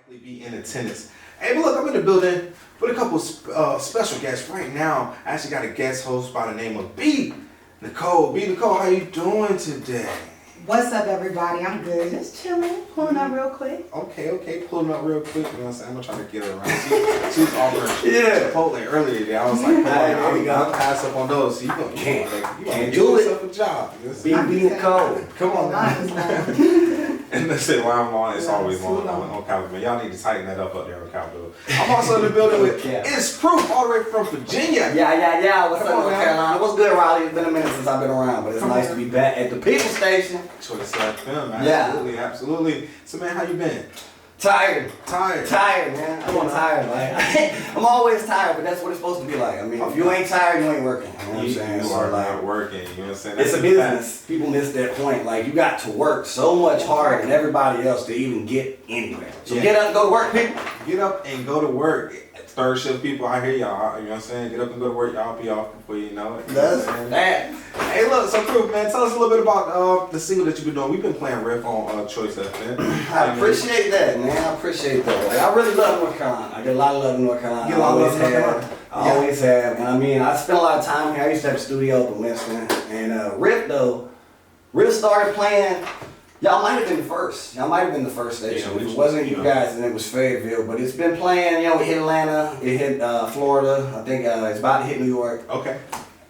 Be in attendance. Hey, but look, I'm in the building with a couple special guests right now. I actually got a guest host by the name of B. Nicole. B. Nicole, how you doing today? What's up, everybody? I'm good. Just chilling, pulling up real quick. Okay, pulling up real quick. You know what I'm saying? I'm gonna try to get her around. She was offering Chipotle earlier today. I was like, I'll pass up on those. So you can't do yourself a job. B. Nicole. Come on now. And they say, well, I'm on, it's always on Capitol. Man, y'all need to tighten that up there on Capitol. I'm also in the building with Itz Prof, all the way from Virginia. Yeah. What's up, North Carolina? What's good, Raleigh? It's been a minute since I've been around, but it's nice to be back at the People Station. Choice FM, absolutely. So, man, how you been? Tired, man. I'm tired. Like, I'm always tired, but that's what it's supposed to be like. I mean, if you ain't tired, you ain't working. You know what I'm saying? You are not working. You know what I'm saying? It's a business. People miss that point. Like, you got to work so much harder than everybody else to even get anywhere. So get up and go to work, people. Get up and go to work. Third shift people, I hear y'all. You know what I'm saying? Get up and go to work. Y'all be off before you know it. That's that. Hey, look, so Proof, man, tell us a little bit about the single that you've been doing. We've been playing riff on Choice FM. I appreciate that, man. I appreciate that. Like, I really love North Carolina. I get a lot of love in North Carolina. I always have. And I mean, I spent a lot of time here. I used to have a studio up in Winston. And Riff started playing. Y'all might have been the first. Y'all might have been the first station. If it wasn't you guys, and it was Fayetteville. But it's been playing, it hit Atlanta, it hit Florida. I think it's about to hit New York. Okay.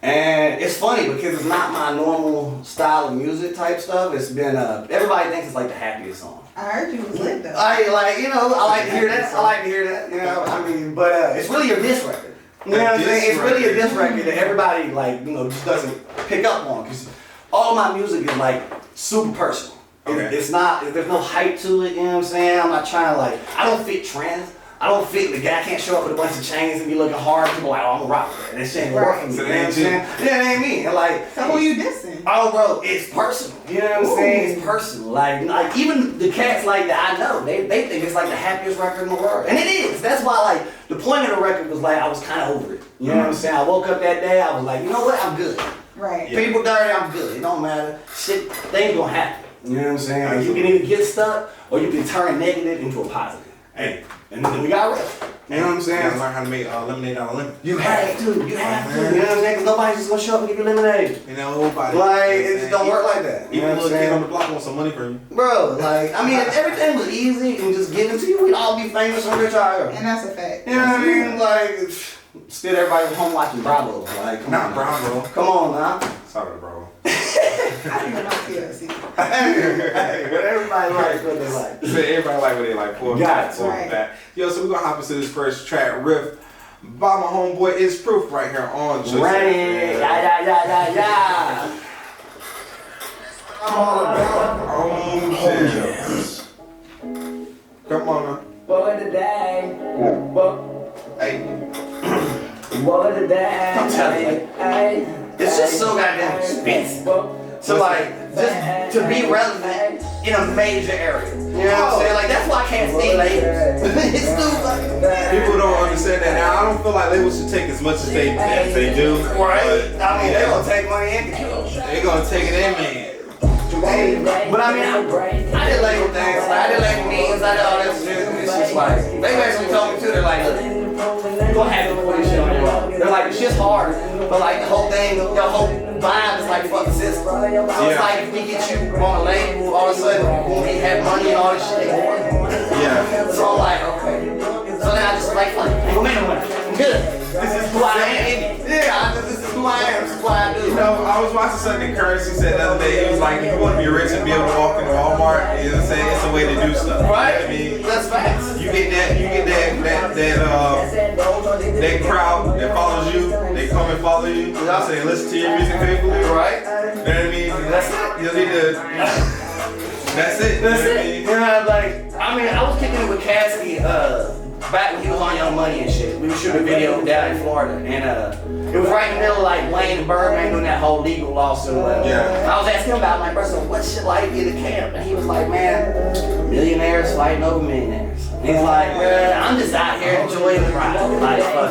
And it's funny because it's not my normal style of music type stuff. It's been, everybody thinks it's like the happiest song. I heard you was lit though. I like to hear that. You know, I mean, but it's really a diss record. You know what I'm saying? It's really a diss record that everybody, just doesn't pick up on. Because all my music is, super personal. Okay. It's not, there's no hype to it, you know what I'm saying? I'm not trying to I don't fit trends. I don't fit the guy can't show up with a bunch of chains and be looking hard. People like, oh, I'm a rock with that. And that shit ain't working. You know what I'm saying? Yeah, it ain't me. And so who you dissing? Oh, bro, it's personal. You know what I'm saying? It's personal. Like even the cats that I know, they think it's like the happiest record in the world. And it is. That's why the point of the record was I was kind of over it. You know what I'm saying? I woke up that day, I was like, you know what? I'm good. Right. Yeah. People dirty, I'm good. It don't matter. Shit, things gonna happen. You know what I'm saying? Like, you can either get stuck or you can turn negative into a positive. Hey, and then we got riff. You know what I'm saying? Learn how to make lemonade out of lemon. You have to. You know what I'm saying? Because nobody's just gonna show up and give you lemonade. Nobody. It just don't work like that. Even a little kid on the block wants some money from you. Bro, I mean, if everything was easy and just given to you, we'd all be famous and rich already. And that's a fact. You know what I mean? Still everybody was home watching Bravo. Not Bravo. Come on now. Sorry, Bravo. I didn't even know TLC. Hey, but everybody likes what they like. Everybody like what they like. For that. Yo, so we're gonna hop into this first track, riff by my homeboy Itz Prof right here on Choice. Yeah. I'm all about jams. Come on now. For the day. Hey. What a day. I'm telling you. It's just so goddamn expensive. So just to be relevant in a major area. You know what I'm saying? That's why I can't stay labels. It's stupid. People don't understand that now. I don't feel like labels should take as much as they do. Right. I mean, they're gonna take money in. They're gonna take it in, man. But I mean, I did label things. I did label memes. I did all that shit. It's just they basically told me too. They're like, look, you're gonna have to put this shit on your own. They're like, the shit's hard, but the whole thing, your whole vibe is fuck the system. So it's if we get you on a label, all of a sudden, when we have money and all this shit, they want it. Yeah. So I'm like, okay. So then I just fuck it. I'm good. This is who I am. This is who I am. This is what I do. I was watching something Currency said the other day. He was like, if you want to be rich and be able to walk into Walmart, you know what I'm saying? It's a way to do stuff. Right? I mean, that's facts. You get that crowd that follows you. They come and follow you. You know what I'm saying? Listen to your music faithfully. Right? You know what I mean? That's it. You need to. That's it. That's it. You know, I was kicking it with Cassidy back when he was on Young Money and shit. We were shooting a video down in Florida, and it was right in the middle of Wayne and Birdman doing that whole legal lawsuit. I was asking him about bro, so what's shit like in the camp? And he was like, man, millionaires fighting over millionaires. And he's like, man, I'm just out here enjoying the ride.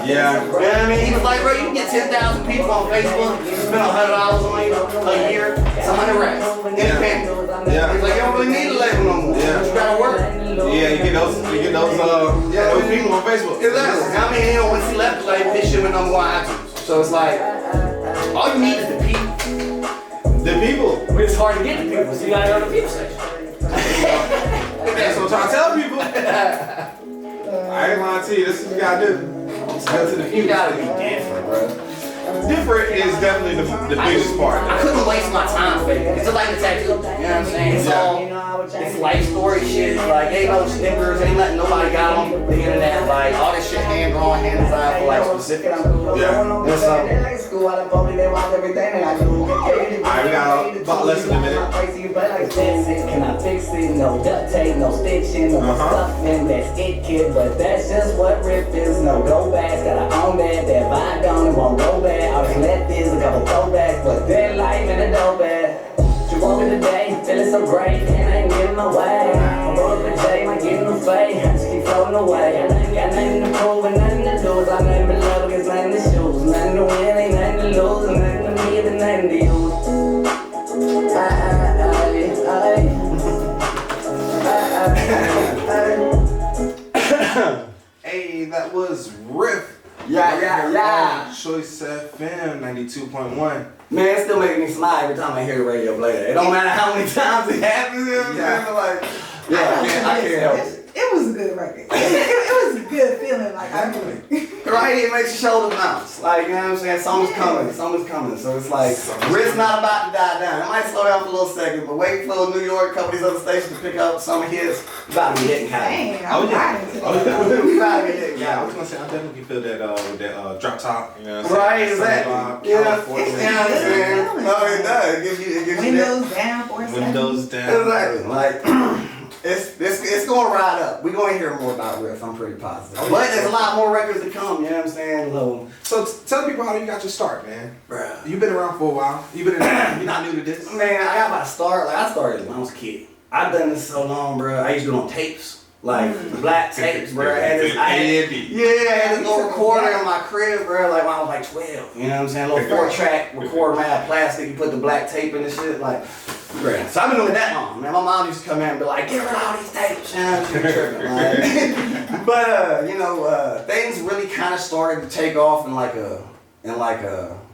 Yeah. You know what I mean? He was like, bro, you can get 10,000 people on Facebook, you spend $100 on you a year, it's 100 racks. Independent. Yeah. It's like you don't really need a label no more. Yeah. You gotta work. Yeah, you get those people on Facebook. Exactly. I mean, once he left the label, his shit went number 1 iTunes. So it's like, all you need is the people. The people. But it's hard to get the people, so you gotta go to the people section. That's what I'm trying to tell people. I ain't lying to you. This is what you gotta do. Just go to the You people. gotta be different, bro. Different is definitely the biggest part. I couldn't waste my time faking. It's just like the tattoo. You know what I'm saying? It's all, it's life story shit. Like, ain't no stickers, ain't nothing nobody got on the internet. Like, all this shit hand drawn, hand designed for like specific. Yeah. That's all. Alright, we got about less than a minute. Can I fix it? No duct tape, no stitching, no stuffing. That's it, kid, but that's just what rip is. No go backs, gotta own that. That vibe gone, it won't go bad. I was left is a couple throwbacks, but dead life in a dope bag. You want me today, feeling so great, and I ain't getting my way. I'm rolling up a J, might get in the fade. I just keep floating away. I ain't got nothing to prove and nothing to lose. I'm nothing but love against nothing to choose. Nothing to win, ain't nothing to lose. And nothing to me, and nothing to use. Hey, that was Riff. Yeah. Choice FM 92.1. Man, it still makes me smile every time I hear the radio play that. It don't matter how many times it happens, you know what I'm saying? Like, I can't help it. It was a good record. It was a good feeling. Like Right, it makes your shoulders bounce. Like, you know what I'm saying? Something's coming. So it's like, Riff's not about to die down. It might slow down for a little second, but wait for New York, a couple of these other stations to pick up some of his. We about to be hitting kind dang, Oh, I'm yeah. riding to Oh, that. yeah. We about to be hitting Yeah, I was gonna say I definitely feel that with that drop top. You know what I'm saying? Right, exactly. Yeah, California. you know what I'm saying? No, it does. It gives you that. Windows down for a second. Windows down. Exactly. Like, it's going to ride up. We're going to hear more about Riff. I'm pretty positive. But there's a lot more records to come. You know what I'm saying? So tell people how you got your start, man. Bruh. You've been around for a while. You're not new to this. Man, I got my start. Like, I started when I was a kid. I've done this so long, bro. I used to do it on tapes. Like, black tapes, bro. I had this little recorder in my crib, bro, like when I was like 12. You know what I'm saying? A little 4-track recorder, man, plastic. You put the black tape in the shit, like, bro. So I've been doing it that long, man. My mom used to come in and be like, get rid of all these tapes. You know, she was tripping, like. But, things really kind of started to take off in like a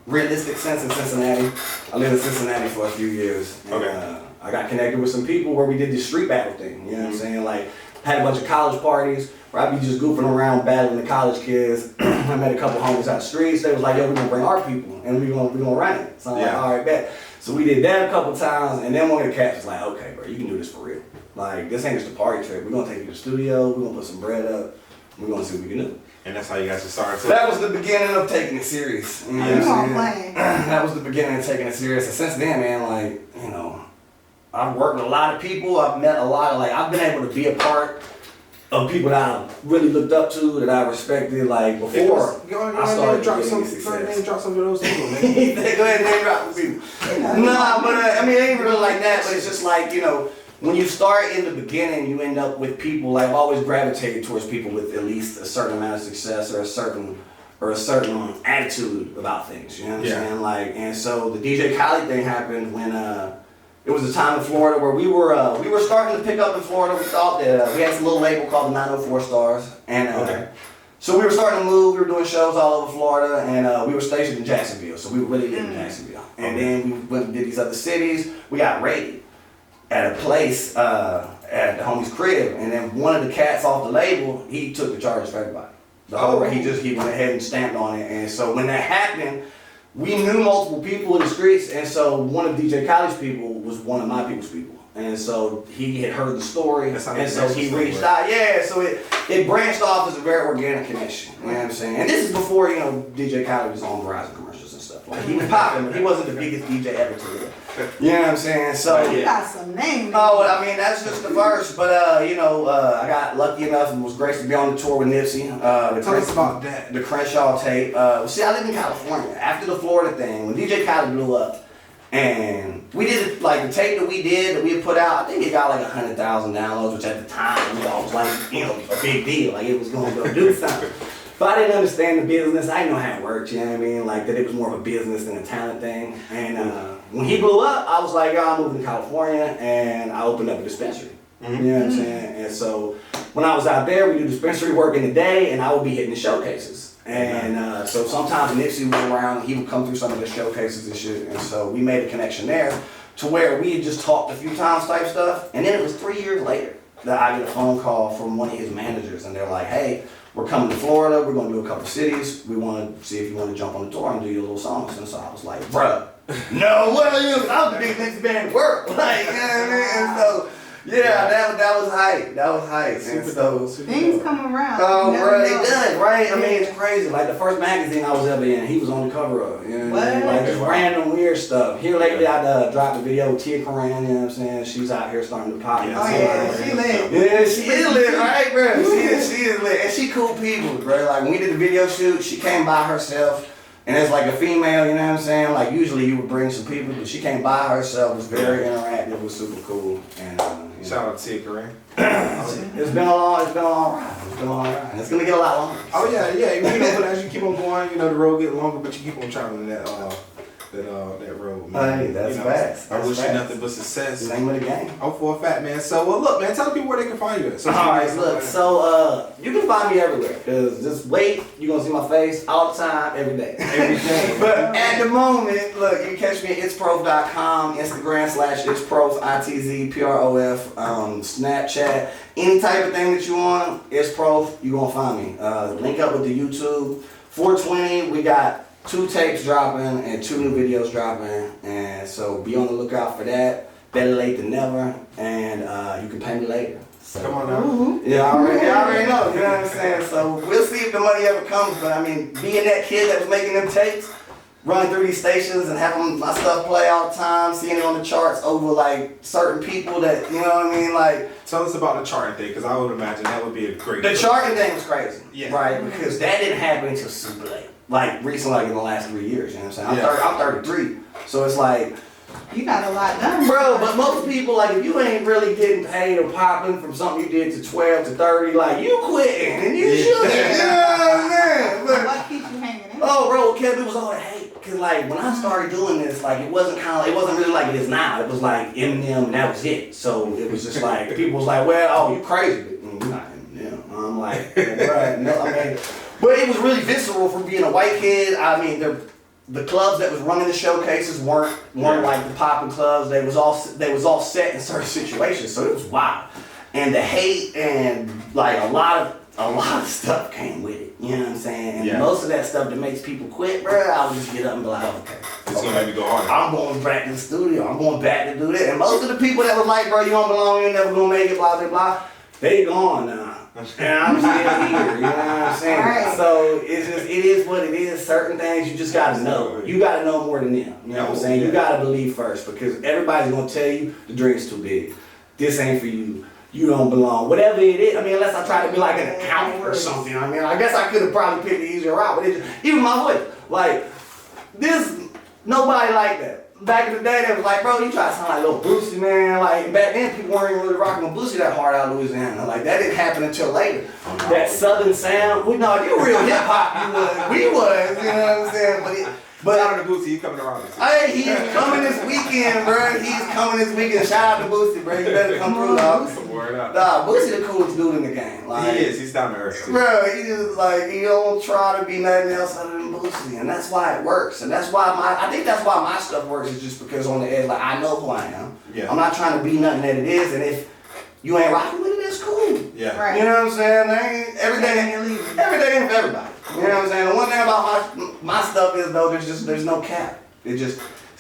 realistic sense in Cincinnati. I lived in Cincinnati for a few years. And, I got connected with some people where we did this street battle thing. You know what I'm saying? Like, had a bunch of college parties where I'd be just goofing around battling the college kids. I met a couple homies out the streets. They was like, yo, we're gonna bring our people and we're gonna run it. So I'm like, all right, bet. So we did that a couple times, and then one of the cats was like, okay, bro, you can do this for real. Like, this ain't just a party trick. We're gonna take you to the studio, we're gonna put some bread up, we're gonna see what we can do. And that's how you got your start. So that was the beginning of taking it serious. You know what I'm playing. That was the beginning of taking it serious. And since then, man, like, I've worked with a lot of people. I've met a lot of, I've been able to be a part of people that I really looked up to, that I respected, like, before I started drop getting some success. drop some of those people, man. Go ahead and name drop the people. Nah, but it ain't really like that, but it's just like, when you start in the beginning, you end up with people, like, I've always gravitated towards people with at least a certain amount of success or a certain attitude about things, you know what I'm saying? Like, and so the DJ Khaled thing happened when it was a time in Florida where we were starting to pick up in Florida. We thought that we had this little label called the 904 Stars, and so we were starting to move. We were doing shows all over Florida, and we were stationed in Jacksonville, so we were really living in Jacksonville. And then we went and did these other cities. We got raided at a place at the homie's crib, and then one of the cats off the label, he took the charges for everybody. He went ahead and stamped on it, and so when that happened, we knew multiple people in the streets, and so one of DJ Khaled's people was one of my people's people. And so he had heard the story, and so he reached out. Yeah, so it branched off as a very organic connection. You know what I'm saying? And this is before, DJ Khaled was on Verizon commercials and stuff. Like, he was popping, but he wasn't the biggest DJ ever to live. You know what I'm saying? So You got some names. Oh, I mean, that's just the first. But, I got lucky enough and was graced to be on the tour with Nipsey. Tell us about that. The Crenshaw tape. See, I live in California. After the Florida thing, when DJ Khaled blew up, and we did the tape that we did, that we had put out, I think it got like 100,000 downloads, which at the time, was like, a big deal. Like, it was going to go do something. But I didn't understand the business. I didn't know how it worked, you know what I mean? Like that it was more of a business than a talent thing. And when he blew up, I was like, yo, I'm moving to California, and I opened up a dispensary. You know what I'm saying? And so when I was out there, we do dispensary work in the day, and I would be hitting the showcases. And so sometimes Nipsey was around, he would come through some of the showcases and shit. And so we made a connection there to where we had just talked a few times type stuff. And then it was 3 years later that I get a phone call from one of his managers, and they're like, hey, we're coming to Florida, we're gonna do a couple cities, we wanna see if you wanna jump on the tour and do your little songs. And so I was like, bruh, no way, I was the biggest band in the world. Like, you know what I mean? And so, yeah, that was hype. That was hype. Super dope. Things come around. Oh, right, it does, right? I mean, it's crazy. Like the first magazine I was ever in, he was on the cover of. You know what I mean? Like just random weird stuff. Here lately, I dropped a video with Tia Koran. You know what I'm saying? She's out here starting to pop. Oh yeah, she lit. Yeah, she is lit, right, bro? She is lit, and she cool people, bro. Like when we did the video shoot, she came by herself. And it's like a female, you know what I'm saying? Like usually you would bring some people, but she came by herself, was very interactive, was super cool. And shout out to Tia Corinne. It's been a long ride. It's been a long ride. And it's gonna get a lot longer. Oh yeah. You know, but as you keep on going, you know, the road get longer, but you keep on traveling that road, man. Hey, that's fast. I wish you fast. nothing but success. It's the name of the game. Oh, for a fact, man. So, well, look, man, tell the people where they can find you at. Alright, look, so you can find me everywhere. Cause just wait, you're gonna see my face all the time, every day. Every day. But at the moment, look, you can catch me at itzprof.com, Instagram /itzprof, ITZPROF, Snapchat, any type of thing that you want, itzprof, you're gonna find me. Link up with the YouTube. 420, we got 2 tapes dropping and 2 new videos dropping, and so be on the lookout for that. Better late than never, and you can pay me later. So, Come on now. Yeah, I already know, you know what I'm saying? So we'll see if the money ever comes, but I mean, being that kid that was making them tapes, running through these stations and having my stuff play all the time, seeing it on the charts over like certain people that, you know what I mean? Like, Tell us about the charting thing, because I would imagine that would be a great. the charting thing was crazy, Yeah. right? Because that didn't happen until super late. Like recently, like in the last 3 years, you know what I'm saying? Yeah. I'm 33, so it's like, You got a lot done. bro, but most people, like, if you ain't really getting paid or popping from something you did to 12 to 30, like, you quitting, and you should. You know what I'm saying? But, What keeps you hanging in? oh, bro, Kevin, it was all that hate. Cause like when I started doing this, like it wasn't really like it is now. It was like Eminem, and that was it. So it was just like people was like, well, oh, you crazy, but you're not Eminem. I'm like, right, no, I mean, but it was really visceral for being a white kid. I mean, the clubs that was running the showcases weren't like the popping clubs. They was all set in certain situations, so it was wild. And the hate and like a lot of stuff came with it. You know what I'm saying? And most of that stuff that makes people quit, bro, I would just get up and be like, okay. It's gonna make me go harder. I'm going back to the studio. I'm going back to do that. And most of the people that was like, bro, you don't belong, you're never gonna make it, blah, blah, blah, they gone now. And I'm still here, you know what I'm saying? Right. So it is what it is. Certain things you just gotta know. You gotta know more than them. You know what I'm saying? You gotta believe first, because everybody's gonna tell you the dream's too big. This ain't for you. You don't belong. Whatever it is. I mean, unless I try to be like an accountant or something. I mean, I guess I could have probably picked the easier route, but even my voice, like this, nobody like that. Back in the day, they was like, bro, you try to sound like Lil Boosie, man. Like, back then, people weren't even really rocking with Boosie that hard out of Louisiana. Like, that didn't happen until later. That southern sound, you real hip hop, we was, you know what I'm saying? But shout out to Boosie, he's coming around this. hey, he's coming this weekend, bro. He's coming this weekend. Shout out to Boosie, bro. You better come through, dog. Word up. Nah, Boosie the coolest dude in the game. Like, He is, he's down to earth. Too. bro, he just like, he don't try to be nothing else other than Boosie, and that's why it works, and that's why I think that's why my stuff works, is just because on the edge, like, I know who I am. Yeah. I'm not trying to be nothing that it is, and if you ain't rocking with it, that's cool. Yeah. Right. You know what I'm saying? Everything ain't for everybody. You know what I'm saying? The one thing about my stuff is, though, there's no cap. There's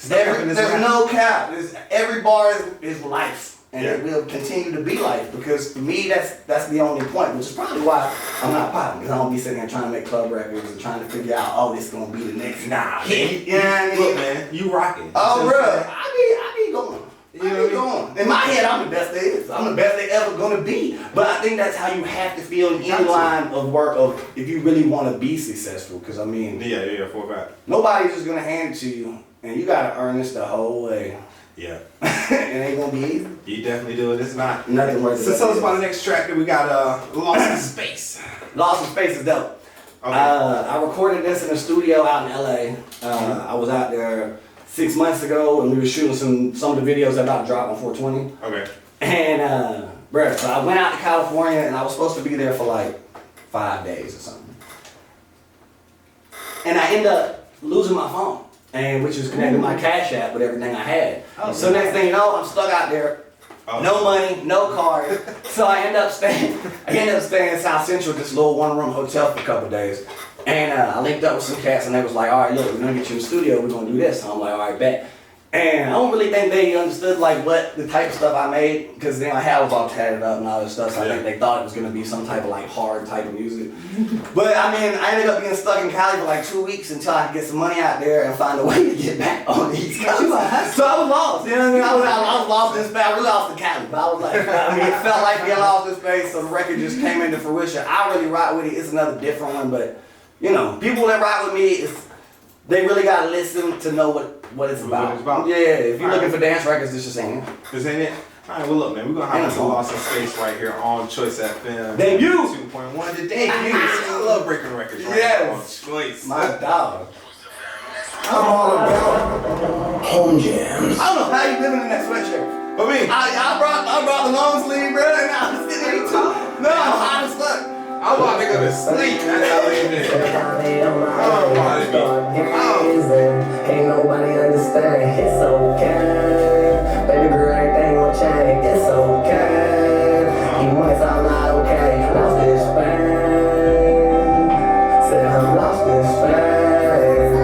no cap. Every bar is life. And it will continue to be life, because for me, that's the only point, which is probably why I'm not popping, because I don't be sitting there trying to make club records and trying to figure out, oh, this is going to be the next hit. You know what I mean? Look, man, you rocking. Oh, bro, I be going. You know what I mean? In my head, I'm the best there is. I'm the best they ever gonna be. But I think that's how you have to feel in any line of work, of if you really want to be successful. Because I mean, Yeah, for a fact. nobody's just gonna hand it to you, and you gotta earn this the whole way. Yeah. It ain't gonna be easy. You definitely do it. It's not. Nothing worth it. So tell us about the next track that we got, Lost in Space. Lost in Space is dope. I recorded this in a studio out in LA. I was out there 6 months ago, and we were shooting some of the videos that about to drop on 420. Okay. And bruh, so I went out to California, and I was supposed to be there for like 5 days or something. And I ended up losing my phone, and which was connected to my Cash App with everything I had. So next thing you know, I'm stuck out there. No money, no car. So I end up staying in South Central, this little one-room hotel for a couple days. And I linked up with some cats, and they was like, all right, look, we're gonna get you in the studio, we're gonna do this. And I'm like, all right, bet. And I don't really think they understood like what the type of stuff I made, because then my hair was all tatted up and all this stuff, so I think they thought it was gonna be some type of like hard type of music. But I mean, I ended up being stuck in Cali for like 2 weeks until I could get some money out there and find a way to get back on the East Coast. So I was lost, you know what I mean? I was lost in space. I really lost in Cali, but I was like, I mean, it felt like being lost in space, so the record just came into fruition. I really rock with it. It's another different one, but you know, people that rock with me, they really gotta listen to know what it's about. What it's about? Yeah, if you're looking for dance records, this just ain't it. This ain't it? Alright, well look man, we're gonna have some Lost in Space right here on Choice FM. Debut! 2.1 the debut. I love breaking records right here on Choice. My dog. I'm all about home jams. I don't know how you living in that sweatshirt. But me, I brought the long sleeve, bro, and I'm sitting here too. No, I'm hot as fuck. I'm about to go to sleep. That's how I live in. Oh, why did Ain't nobody understand. It's okay. Baby girl, everything will change. It's okay. Even when it's all not okay. Lost this pain. Said I'm lost this pain.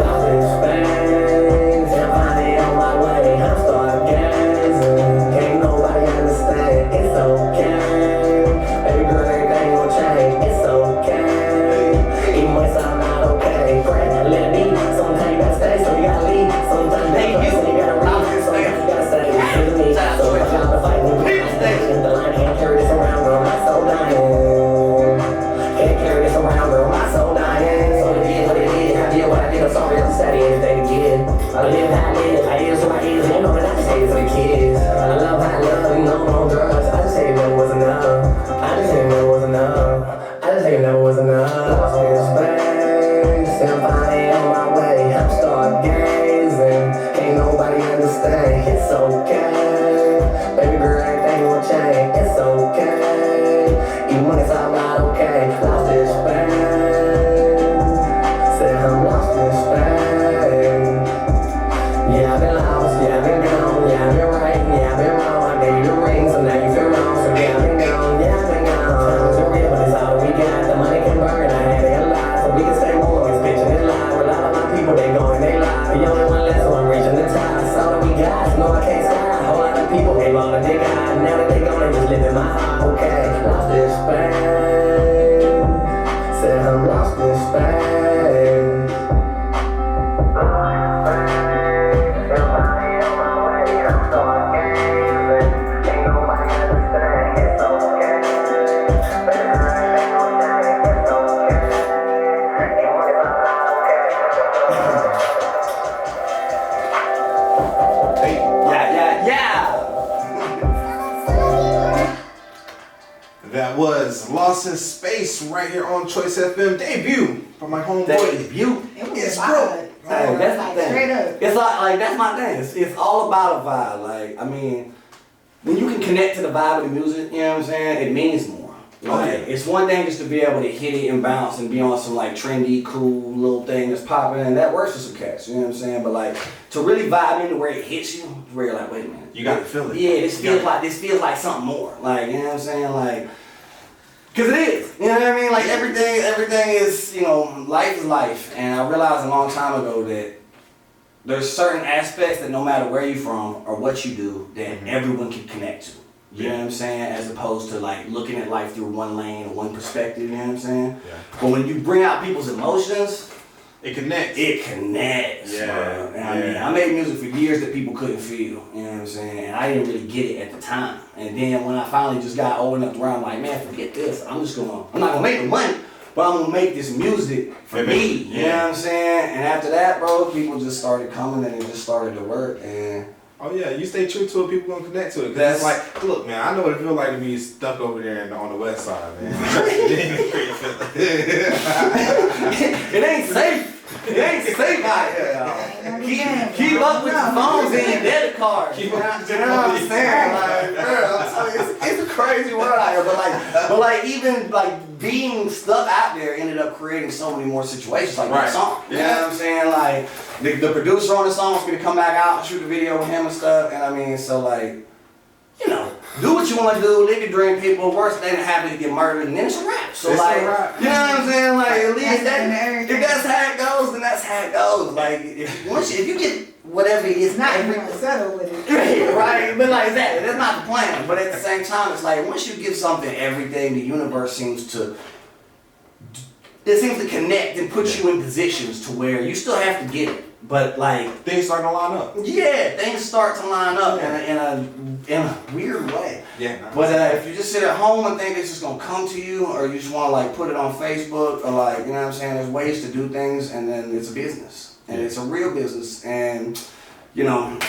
Lost this pain. Said I'm finally on my way. I'm stargazing. Ain't nobody understand. It's okay. Baby girl, everything will change. It's okay. Even when it's all not okay. Friend, let it be. Sometimes you gotta stay, so you gotta leave. Sometimes you gotta run, sometimes you gotta stay. With me, so I gotta fight with me. The line can't carry this around, girl. My soul dying. Can't carry this around, girl. My soul dying. So it is what it is. I did what I did. I'm sorry. I'm sad. Anything again. I live how I live. I is who I is. You know that I just say it's for the kids. I love how I love. You know no drugs. I just say it never was enough. I just say it never was enough. I just say it never was enough. Lost in space. I'm finally on my way. I'm stargazing. Ain't nobody understand. It's okay. Baby girl, everything will change. It's okay. Even when it's all not okay. Lost this pain. Said I'm lost in Spain. Yeah, I've been lost. Yeah, I've been gone. Yeah, I've been right. Yeah, I've been wrong. I gave you the ring, so now you feel wrong. So yeah, I've been gone. Yeah, I've been gone. It's real, but it's all we got. The money can burn. I had to get alive, so we can stay warm. It's bitching it live. A lot of my people, they going, they lie. The only one left, so I'm reaching the top. That's all that we got. No, I can't stop. A whole lot of people gave all that they got. Now that they gone, they just live in my heart. Okay, lost this pain. Said I'm lost in Spain. That was Lost in Space right here on Choice FM. Debut by my homeboy. Debut. It was Itz a Prof. vibe. Hey, that's Like, the thing. straight up. It's like that's my thing. It's all about a vibe. Like, I mean, when you can connect to the vibe of the music, you know what I'm saying? It means more. Like, it's one thing just to be able to hit it and bounce and be on some like trendy, cool little thing that's popping, and that works for some cats. You know what I'm saying? But like to really vibe into where it hits you, where you're like, wait a minute, You got to feel it. yeah, this feels like something more. Like, you know what I'm saying? Like, cause it is. You know what I mean? Like everything is, you know, life is life. And I realized a long time ago that there's certain aspects that no matter where you're from or what you do, that everyone can connect to. You know what I'm saying? As opposed to like looking at life through one lane or one perspective, you know what I'm saying? Yeah. But when you bring out people's emotions, It connects. it connects. Yeah, Bro. And I mean, yeah. I made music for years that people couldn't feel. You know what I'm saying? And I didn't really get it at the time. And then when I finally just got old enough to where I'm like, man, forget this. I'm not gonna make the money, but I'm gonna make this music for me. You know what I'm saying? And after that, bro, people just started coming and it just started to work. And Oh yeah, you stay true to it, people gonna connect to it. 'Cause it's like, look, man, I know what it feels like to be stuck over there on the west side, man. It ain't safe. It ain't safe out here, y'all. Keep up with your phones and your debit cards. You know what I'm saying? Like, girl, I'm telling you, it's a crazy world out here. But like even like being stuck out there ended up creating so many more situations like that song. You know what I'm saying? Like the producer on the song is gonna come back out and shoot a video with him and stuff. And I mean, so like, you know, do what you want to do, live your dream, people. Worst thing that happen is get murdered, and then it's a wrap. So like, you know what I'm saying? Like at least if that's how it goes, then that's how it goes. Like if you get whatever it is, Not everyone settle with it. right? But like that, that's not the plan. But at the same time, it's like once you give something everything, the universe seems to connect and put you in positions to where you still have to get it. But like things start to line up. Yeah, things start to line up in a weird way. Yeah. But if you just sit at home and think it's just gonna come to you, or you just want to like put it on Facebook, or like, you know what I'm saying, there's ways to do things, and then it's a business, and it's a real business, and you know,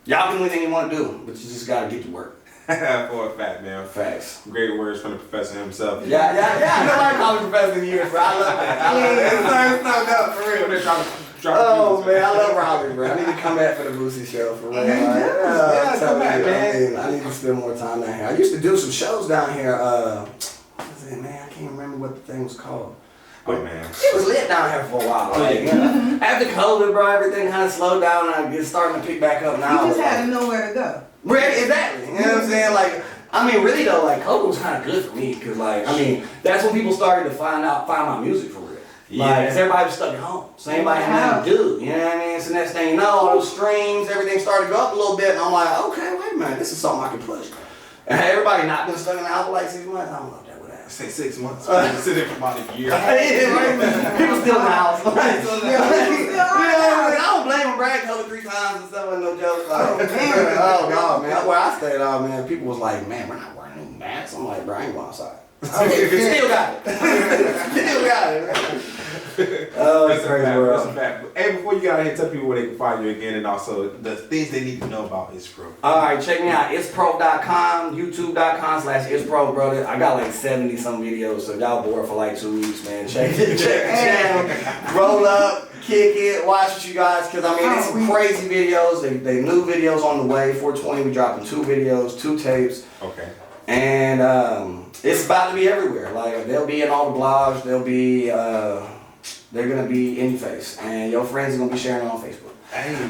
y'all can do anything you want to do, but you just gotta get to work. For a fact, man. Facts. Great words from the professor himself. Yeah. I feel like I'm a professor in years, bro. I love that. It's no doubt, for real. They're trying to Oh man, I love Raleigh, bro. I need to come back for the Boosie show for real. Yeah, come back, man. I need to spend more time down here. I used to do some shows down here. What was it, man? I can't remember what the thing was called. Oh man, it was lit down here for a while. Like, you know, after COVID, bro, everything kind of slowed down, and it's starting to pick back up now. You just had to know where to go. Right, exactly. You know what I'm saying? Like, I mean, really though, like COVID was kind of good for me, cause like, I mean, that's when people started to find my music for real. Like, cause everybody was stuck at home, so anybody had nothing to do. You know what I mean? So next thing you know, all those streams, everything started to go up a little bit, and I'm like, okay, wait a minute, this is something I can push. And had everybody not been stuck in the house for like 6 months, I don't know if that would happen. Say 6 months. Sit there for about a year. People still in the house. Yeah, I don't blame him. Brad COVID 3 times and stuff, and no jokes. Like, oh no, man. Where I stayed, man, people was like, man, we're not wearing any masks. I'm like, bro, I ain't going outside. Still got it. Still got it. Right? Oh, it's crazy world. That's a fact. Hey, before you got out here, tell people where they can find you again, and also the things they need to know about Itz Prof. Alright, check me out. ItzProf.com, YouTube.com/ItzProf, brother. I got like 70 some videos, so if y'all bored for like 2 weeks, man, check the channel. Roll up, kick it, watch what you guys, because I mean, it's some crazy videos. They new videos on the way. 420, we dropping 2 videos, 2 tapes. Okay. And it's about to be everywhere. Like, they'll be in all the blogs. They'll be, they're gonna be in your face, and your friends are gonna be sharing it on Facebook.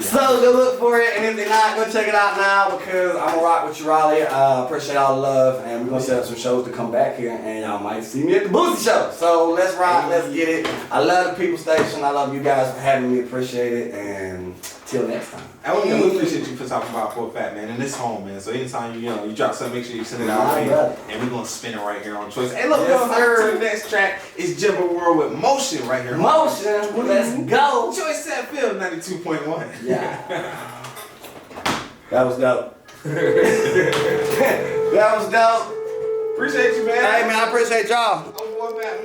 So go look for it, and if they're not, go check it out now, because I'm gonna rock with you, Raleigh. Appreciate all the love, and we're gonna set up some shows to come back here, and y'all might see me at the Boosie show. So let's rock, let's get it. I love the People Station. I love you guys for having me. Appreciate it, and till next time. We appreciate you for talking about For a Fact, man. And this home, man. So anytime you drop something, make sure you send it out, man. And we're gonna spin it right here on Choice. Hey, look, we're gonna to the next track. It's Jumbo World with Motion right here. Motion, let's go. Choice FM 92.1. Yeah. That was dope. That was dope. Appreciate you, man. Hey, man, I appreciate y'all. I'm going back.